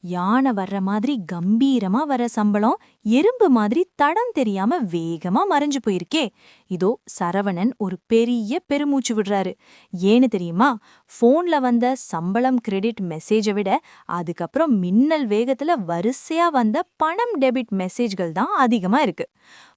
யானை வர்ற மாதிரி கம்பீரமா வர சம்பளம் எறும்பு மாதிரி தடம் தெரியாம வேகமா மறைஞ்சு போயிருக்கே. இதோ சரவணன் ஒரு பெரிய பெருமூச்சு விடுறாரு. ஏன்னு தெரியுமா? போன்ல வந்த சம்பளம் கிரெடிட் மெசேஜை விட அதுக்கப்புறம் மின்னல் வேகத்துல வரிசையா வந்த பணம் டெபிட் மெசேஜ்கள் தான் அதிகமா இருக்கு.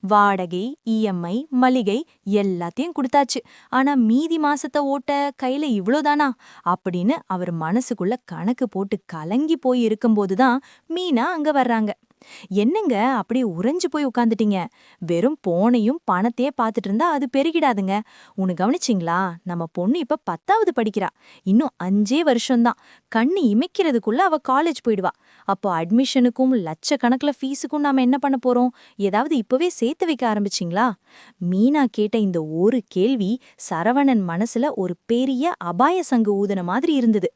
வாடகை, இஎம்ஐ, மளிகை எல்லாத்தையும் கொடுத்தாச்சு. ஆனா மீதி மாசத்தை ஓட்ட கையில இவ்ளோதானா அப்படின்னு அவர் மனசுக்குள்ள கணக்கு போட்டு கலங்கி போய் இருக்கும்போதுதான் மீனா அங்க வர்றாங்க. என்னங்க அப்படியே உறைஞ்சு போய் உட்காந்துட்டீங்க? வெறும் போனையும் பணத்தையே பார்த்துட்டு இருந்தா அது பெருகிடாதுங்க. உன்னு கவனிச்சிங்களா? நம்ம பொண்ணு இப்ப 10வது படிக்கிறா. இன்னும் 5 வருஷம்தான். கண்ணு இமைக்கிறதுக்குள்ள அவ காலேஜ் போயிடுவா. அப்போ அட்மிஷனுக்கும் லட்சக்கணக்கில் ஃபீஸுக்கும் நாம என்ன பண்ண போறோம்? ஏதாவது இப்பவே சேர்த்து வைக்க ஆரம்பிச்சிங்களா? மீனா கேட்ட இந்த ஒரு கேள்வி சரவணன் மனசுல ஒரு பெரிய அபாய சங்கு ஊதுன மாதிரி இருந்தது.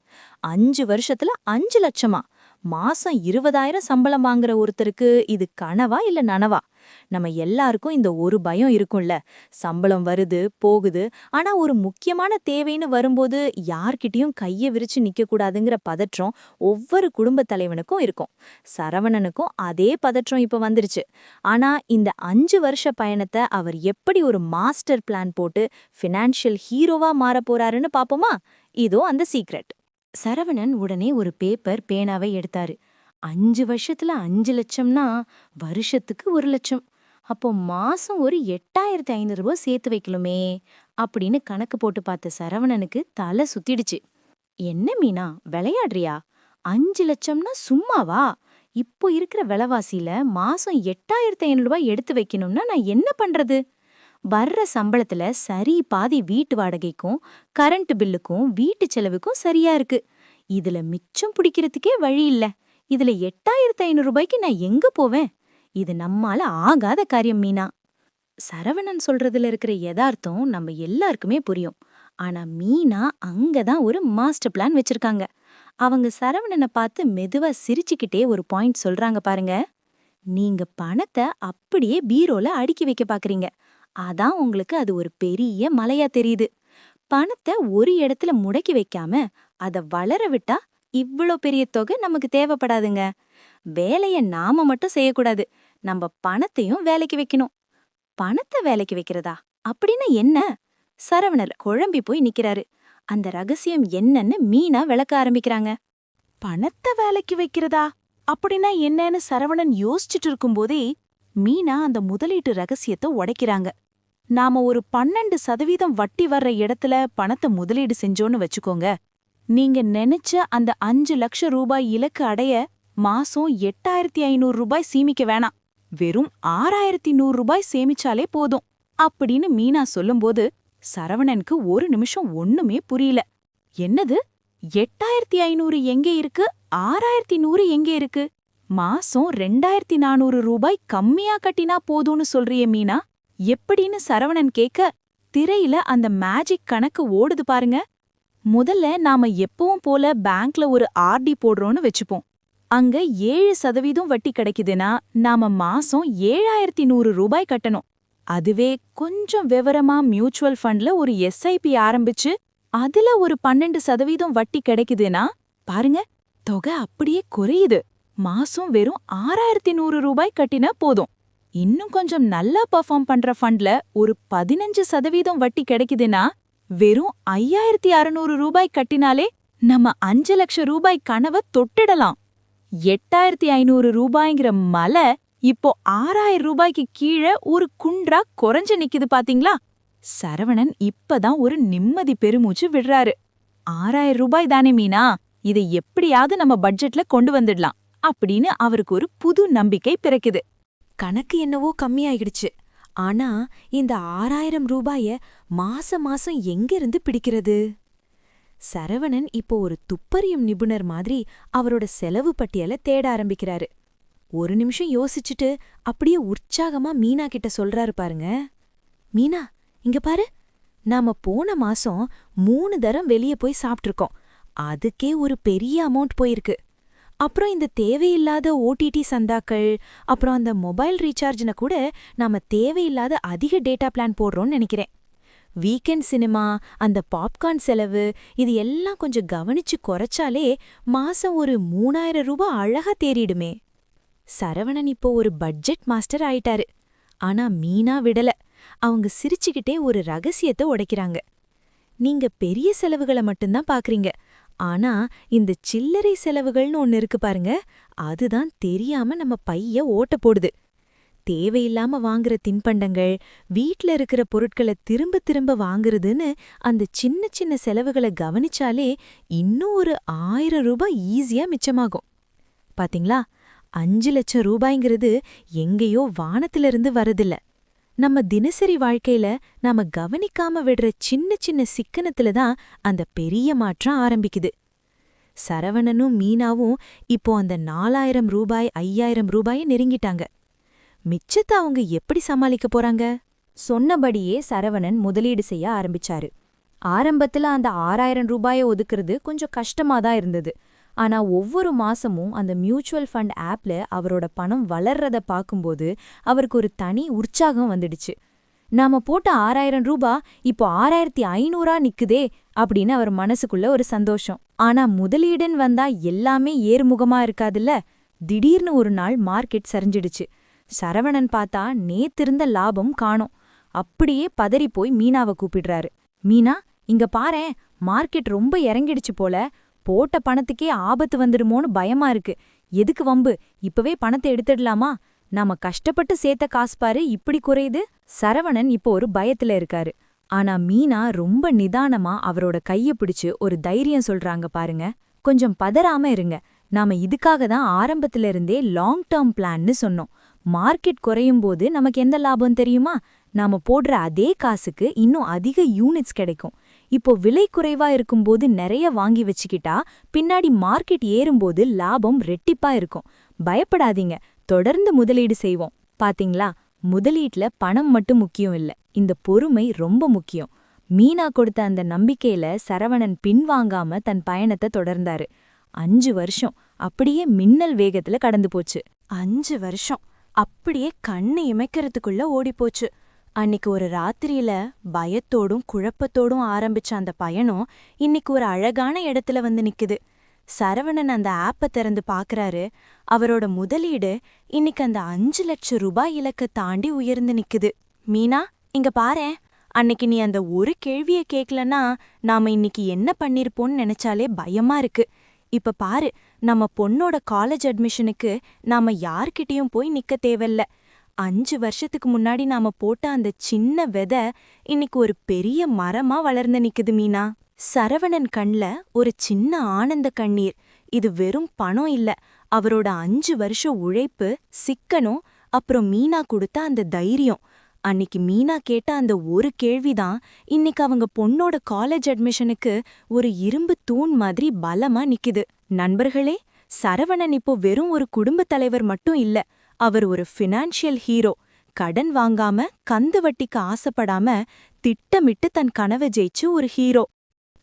5 வருஷத்துல 5 லட்சமா? மாசம் 20,000 சம்பளம் வாங்குற ஒருத்தருக்கு இது கனவா இல்ல நனவா? நம்ம எல்லாருக்கும் இந்த ஒரு பயம் இருக்கும்ல. சம்பளம் வருது போகுது, ஆனா ஒரு முக்கியமான தேவைன்னு வரும்போது யார்கிட்டயும் கைய விரிச்சு நிக்க கூடாதுங்கிற பதற்றம் ஒவ்வொரு குடும்ப தலைவனுக்கும் இருக்கும். சரவணனுக்கும் அதே பதற்றம் இப்ப வந்துருச்சு. ஆனா இந்த 5 வருஷ பயணத்தை அவர் எப்படி ஒரு மாஸ்டர் பிளான் போட்டு ஃபினான்ஷியல் ஹீரோவா மாறப் போறாருன்னு பாப்போமா? இதோ அந்த சீக்ரெட். சரவணன் உடனே ஒரு பேப்பர் பேனாவை எடுத்தாரு. 5 வருஷத்துல 5 லட்சம்னா வருஷத்துக்கு 1 லட்சம். அப்போ மாசம் ஒரு 8,500 ரூபாய் சேர்த்து வைக்கலுமே அப்படின்னு கணக்கு போட்டு பார்த்த சரவணனுக்கு தலை சுத்திடுச்சு. என்ன மீனா, விளையாடுறியா? 5 லட்சம்னா சும்மாவா? இப்போ இருக்கிற விலைவாசியில மாசம் 8,500 ரூபாய் எடுத்து வைக்கணும்னா நான் என்ன பண்றது? வர்ற சம்பளத்துல சரி பாதி வீட்டு வாடகைக்கும் கரண்ட் பில்லுக்கும் வீட்டு செலவுக்கும் சரியா இருக்கு. இதுல மிச்சம் பிடிக்கிறதுக்கே வழி இல்ல. இதுல 8,500 ரூபாய்க்கு நான் எங்க போவேன்? இது நம்மால ஆகாத காரியம் மீனா. சரவணன் சொல்றதுல இருக்கிற யதார்த்தம் நம்ம எல்லாருக்குமே புரியும். ஆனா மீனா அங்கதான் ஒரு மாஸ்டர் பிளான் வச்சிருக்காங்க. அவங்க சரவணனை பார்த்து மெதுவா சிரிச்சுக்கிட்டே ஒரு பாயிண்ட் சொல்றாங்க பாருங்க. நீங்க பணத்தை அப்படியே பீரோல அடுக்கி வைக்க பாக்குறீங்க. அதான் உங்களுக்கு அது ஒரு பெரிய மலையா தெரியுது. பணத்தை ஒரு இடத்துல முடக்கி வைக்காம அத வளர விட்டா இவ்ளோ பெரிய தொகை நமக்கு தேவைப்படாதுங்க. வேலைய நாம மட்டும் செய்யக்கூடாது, நம்ம பணத்தையும் வேலைக்கு வைக்கணும். பணத்தை வேலைக்கு வைக்கிறதா அப்படின்னா என்ன? சரவணர் குழம்பி போய் நிக்கிறாரு. அந்த ரகசியம் என்னன்னு மீனா விளக்க ஆரம்பிக்கிறாங்க. பணத்தை வேலைக்கு வைக்கிறதா அப்படின்னா என்னன்னு சரவணன் யோசிச்சுட்டு இருக்கும்போதே மீனா அந்த முதலீட்டு ரகசியத்தை உடைக்கிறாங்க. நாம ஒரு 12% வட்டி வர்ற இடத்துல பணத்தை முதலீடு செஞ்சோன்னு வச்சுக்கோங்க. நீங்க நினைச்ச அந்த 5 லட்சம் ரூபாய் இலக்கு அடைய மாசம் 8,500 ரூபாய் சேமிக்க வேணாம். வெறும் 6,100 ரூபாய் சேமிச்சாலே போதும் அப்படின்னு மீனா சொல்லும்போது சரவணனுக்கு ஒரு நிமிஷம் ஒண்ணுமே புரியல. என்னது? 8,500 எங்கே இருக்கு, 6,100 எங்கே இருக்கு? மாசம் 2,400 ரூபாய் கம்மியா கட்டினா போதும்னு சொல்றியே மீனா, எப்படின்னு சரவணன் கேட்க திரையில அந்த மேஜிக் கணக்கு ஓடுது பாருங்க. முதல்ல நாம எப்பவும் போல பேங்க்ல ஒரு ஆர்டி போடுறோம்னு வச்சுப்போம். அங்க 7% வட்டி கிடைக்குதுன்னா நாம மாசம் 7,100 ரூபாய் கட்டணும். அதுவே கொஞ்சம் விவரமா மியூச்சுவல் ஃபண்ட்ல ஒரு எஸ்ஐபி ஆரம்பிச்சு அதுல ஒரு 12% வட்டி கிடைக்குதுன்னா பாருங்க, தொகை அப்படியே குறையுது. மாசம் வெறும் 6,100 ரூபாய் கட்டினா போதும். இன்னும் கொஞ்சம் நல்லா பெர்ஃபார்ம் பண்ற ஃபண்ட்ல ஒரு 15% வட்டி கிடைக்குதுன்னா வெறும் 5,600 ரூபாய் கட்டினாலே நம்ம 5 லட்சம் ரூபாய் கனவை தொட்டிடலாம். 8,500 ரூபாய்ங்கிற மலை இப்போ 6,000 ரூபாய்க்கு கீழே ஒரு குன்றா குறைஞ்சு நிக்குது பாத்தீங்களா? சரவணன் இப்பதான் ஒரு நிம்மதி பெருமூச்சு விடுறாரு. 6,000 ரூபாய் தானே மீனா, இதை எப்படியாவது நம்ம பட்ஜெட்ல கொண்டு வந்துடலாம் அப்படின்னு அவருக்கு ஒரு புது நம்பிக்கை பிறக்குது. கணக்கு என்னவோ கம்மியாயிடுச்சு. ஆனா இந்த 6,000 ரூபாய மாசம் மாசம் எங்கிருந்து பிடிக்கிறது? சரவணன் இப்போ ஒரு துப்பறியும் நிபுணர் மாதிரி அவரோட செலவு பட்டியலை தேட ஆரம்பிக்கிறாரு. ஒரு நிமிஷம் யோசிச்சுட்டு அப்படியே உற்சாகமா மீனா கிட்ட சொல்றாரு பாருங்க. மீனா, இங்க பாரு, நாம போன மாசம் 3 தரம் வெளியே போய் சாப்பிட்டிருக்கோம். அதுக்கே ஒரு பெரிய அமௌண்ட் போயிருக்கு. அப்புறம் இந்த தேவையில்லாத ஓடிடி சந்தாக்கள், அப்புறம் அந்த மொபைல் ரீசார்ஜ்ன கூட நாம தேவையில்லாத அதிக டேட்டா பிளான் போடுறோம்னு நினைக்கிறேன். வீக்கெண்ட் சினிமா, அந்த பாப்கார்ன் செலவு, இது எல்லாம் கொஞ்சம் கவனிச்சு குறைச்சாலே மாசம் ஒரு 3000 ரூபாய் அழகா தேறிடுமே. சரவணன் இப்போ ஒரு பட்ஜெட் மாஸ்டர் ஆயிட்டாரு. ஆனா மீனா விடல. அவங்க சிரிச்சுக்கிட்டே ஒரு ரகசியத்தை உடைக்கிறாங்க. நீங்க பெரிய செலவுகளை மட்டும்தான் பாக்குறீங்க. ஆனா இந்த சில்லறை செலவுகள்னு ஒன்னு இருக்கு பாருங்க, அதுதான் தெரியாம நம்ம பைய ஓட்ட போடுது. தேவையில்லாம வாங்குற தின்பண்டங்கள், வீட்ல இருக்கிற பொருட்களை திரும்ப திரும்ப வாங்குறதுன்னு அந்த சின்ன சின்ன செலவுகளை கவனிச்சாலே இன்னும் ஒரு 1000 ரூபாய் ஈஸியா மிச்சமாகும். பாத்தீங்களா, 5 லட்சம் ரூபாய்ங்கிறது எங்கேயோ வானத்திலிருந்து வரதில்ல. நம்ம தினசரி வாழ்க்கையில நாம கவனிக்காம விடுற சின்ன சின்ன சிக்கனத்துல தான் அந்த பெரிய மாற்றம் ஆரம்பிக்குது. சரவணனும் மீனாவும் இப்போ அந்த 4000 ரூபாய் 5000 ரூபாயை நெருங்கிட்டாங்க. மிச்சத்தை அவங்க எப்படி சமாளிக்க போறாங்க? சொன்னபடியே சரவணன் முதலீடு செய்ய ஆரம்பிச்சாரு. ஆரம்பத்துல அந்த 6000 ரூபாயை ஒதுக்குறது கொஞ்சம் கஷ்டமாதான் இருந்தது. ஆனா ஒவ்வொரு மாசமும் அந்த மியூச்சுவல் ஃபண்ட் ஆப்ல அவரோட பணம் வளர்றத பாக்கும்போது அவருக்கு ஒரு தனி உற்சாகம் வந்துடுச்சு. நாம போட்ட 6000 ரூபாய் இப்போ 6500 நிக்குதே அப்படின்னு அவர் மனசுக்குள்ள ஒரு சந்தோஷம். ஆனா முதலீடுன்னு வந்தா எல்லாமே ஏறுமுகமா இருக்காதுல்ல. திடீர்னு ஒரு நாள் மார்க்கெட் சரிஞ்சிடுச்சு. சரவணன் பார்த்தா நேத்திருந்த லாபம் காணோம். அப்படியே பதறி போய் மீனாவை கூப்பிடுறாரு. மீனா, இங்க பாரேன், மார்க்கெட் ரொம்ப இறங்கிடுச்சு போல. போட்ட பணத்துக்கே ஆபத்து வந்துடுமோன்னு பயமா இருக்கு. எதுக்கு வம்பு? இப்பவே பணத்தை எடுத்துடலாமா? நாம கஷ்டப்பட்டு சேர்த்த காசு பாரு இப்படி குறையுது. சரவணன் இப்போ ஒரு பயத்துல இருக்காரு. ஆனா மீனா ரொம்ப நிதானமா அவரோட கைய பிடிச்சு ஒரு தைரியம் சொல்றாங்க பாருங்க. கொஞ்சம் பதறாம இருங்க. நாம இதுக்காக தான் ஆரம்பத்துல இருந்தே லாங் டேர்ம் பிளான்னு சொன்னோம். மார்க்கெட் குறையும் போது நமக்கு எந்த லாபம் தெரியுமா? நாம போடுற அதே காசுக்கு இன்னும் அதிக யூனிட்ஸ் கிடைக்கும். இப்போ விலை குறைவா இருக்கும்போது நிறைய வாங்கி வச்சுக்கிட்டா பின்னாடி மார்க்கெட் ஏறும்போது லாபம் ரெட்டிப்பா இருக்கும். பயப்படாதீங்க, தொடர்ந்து முதலீடு செய்வோம். பாத்தீங்களா, முதலீட்ல பணம் மட்டும் முக்கியம் இல்ல, இந்த பொறுமை ரொம்ப முக்கியம். மீனா கொடுத்த அந்த நம்பிக்கையில சரவணன் பின்வாங்காம தன் பயணத்தை தொடர்ந்தாரு. 5 வருஷம் அப்படியே மின்னல் வேகத்துல கடந்து போச்சு. 5 வருஷம் அப்படியே கண்ணு இமைக்கிறதுக்குள்ள ஓடிப்போச்சு. அன்னிக்கு ஒரு ராத்திரியில பயத்தோடும் குழப்பத்தோடும் ஆரம்பிச்ச அந்த பயணம் இன்னைக்கு ஒரு அழகான இடத்துல வந்து நிக்குது. சரவணன் அந்த ஆப்பை திறந்து பாக்குறாரு. அவரோட முதலீடு இன்னைக்கு அந்த 5 லட்சம் ரூபாய் இலக்க தாண்டி உயர்ந்து நிக்குது. மீனா, இங்க பாரேன், அன்னைக்கு நீ அந்த ஒரு கேள்வியை கேட்கலன்னா நாம இன்னைக்கு என்ன பண்ணிருப்போம்னு நினைச்சாலே பயமா இருக்கு. இப்ப பாரு, நம்ம பொண்ணோட காலேஜ் அட்மிஷனுக்கு நாம யார்கிட்டயும் போய் நிக்க தேவையில்ல. 5 வருஷத்துக்கு முன்னாடி நாம போட்ட அந்த சின்ன விதை இன்னைக்கு ஒரு பெரிய மரமா வளர்ந்து நிக்குது மீனா. சரவணன் கண்ல ஒரு சின்ன ஆனந்த கண்ணீர். இது வெறும் பணம் இல்ல, அவரோட 5 வருஷம் உழைப்பு, சிக்கனம், அப்புறம் மீனா கொடுத்த அந்த தைரியம். அன்னிக்கு மீனா கேட்ட அந்த ஒரு கேள்விதான் இன்னைக்கு அவங்க பொண்ணோட காலேஜ் அட்மிஷனுக்கு ஒரு இரும்பு தூண் மாதிரி பலமா நிக்குது. நண்பர்களே, சரவணன் இப்போ வெறும் ஒரு குடும்பத் தலைவர் மட்டும் இல்ல, அவர் ஒரு ஃபினான்ஷியல் ஹீரோ. கடன் வாங்காம, கந்து வட்டிக்கு ஆசைப்படாம, திட்டமிட்டு தன் கனவை ஜெயிச்சு ஒரு ஹீரோ.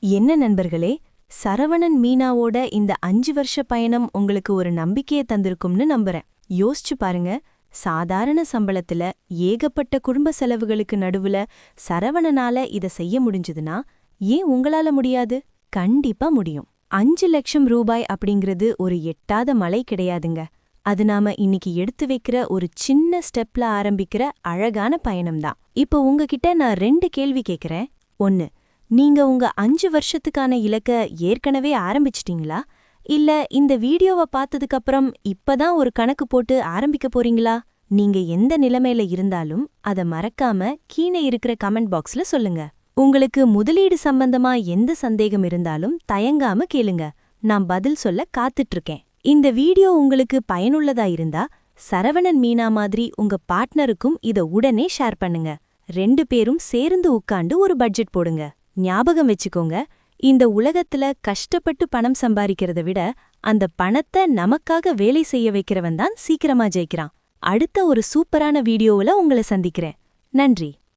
என்ன நண்பர்களே, சரவணன் மீனாவோட இந்த 5 வருஷ பயணம் உங்களுக்கு ஒரு நம்பிக்கையை தந்திருக்கும்னு நம்புறேன். யோசிச்சு பாருங்க, சாதாரண சம்பளத்துல ஏகப்பட்ட குடும்ப செலவுகளுக்கு நடுவுல சரவணனால இத செய்ய முடிஞ்சதுன்னா ஏன் உங்களால முடியாது? கண்டிப்பா முடியும். 5 லட்சம் ரூபாய் அப்படிங்கிறது ஒரு எட்டாத மலை கிடையாதுங்க. அது நாம இன்னைக்கு எடுத்து வைக்கிற ஒரு சின்ன ஸ்டெப்ல ஆரம்பிக்கிற அழகான பயணம்தான். இப்போ உங்ககிட்ட நான் 2 கேள்வி கேட்கிறேன். 1, நீங்க உங்க 5 வருஷத்துக்கான இலக்க ஏற்கனவே ஆரம்பிச்சிட்டீங்களா? இல்ல இந்த வீடியோவை பார்த்ததுக்கு அப்புறம் இப்பதான் ஒரு கணக்கு போட்டு ஆரம்பிக்க போறீங்களா? நீங்க எந்த நிலைமையில இருந்தாலும் அத மறக்காம கீழே இருக்கிற கமெண்ட் பாக்ஸ்ல சொல்லுங்க. உங்களுக்கு முதலீடு சம்பந்தமா எந்த சந்தேகம் இருந்தாலும் தயங்காம கேளுங்க, நான் பதில் சொல்ல காத்துட்டு இருக்கேன். இந்த வீடியோ உங்களுக்கு பயனுள்ளதா இருந்தா சரவணன் மீனா மாதிரி உங்க பார்ட்னருக்கும் இத உடனே ஷேர் பண்ணுங்க. 2 பேரும் சேர்ந்து உட்கார்ந்து ஒரு பட்ஜெட் போடுங்க. ஞாபகம் வச்சுக்கோங்க, இந்த உலகத்துல கஷ்டப்பட்டு பணம் சம்பாதிக்கிறத விட அந்த பணத்தை நமக்காக வேலை செய்ய வைக்கிறவன் தான் சீக்கிரமா ஜெயிக்கிறான். அடுத்த ஒரு சூப்பரான வீடியோவுல உங்களை சந்திக்கிறேன். நன்றி.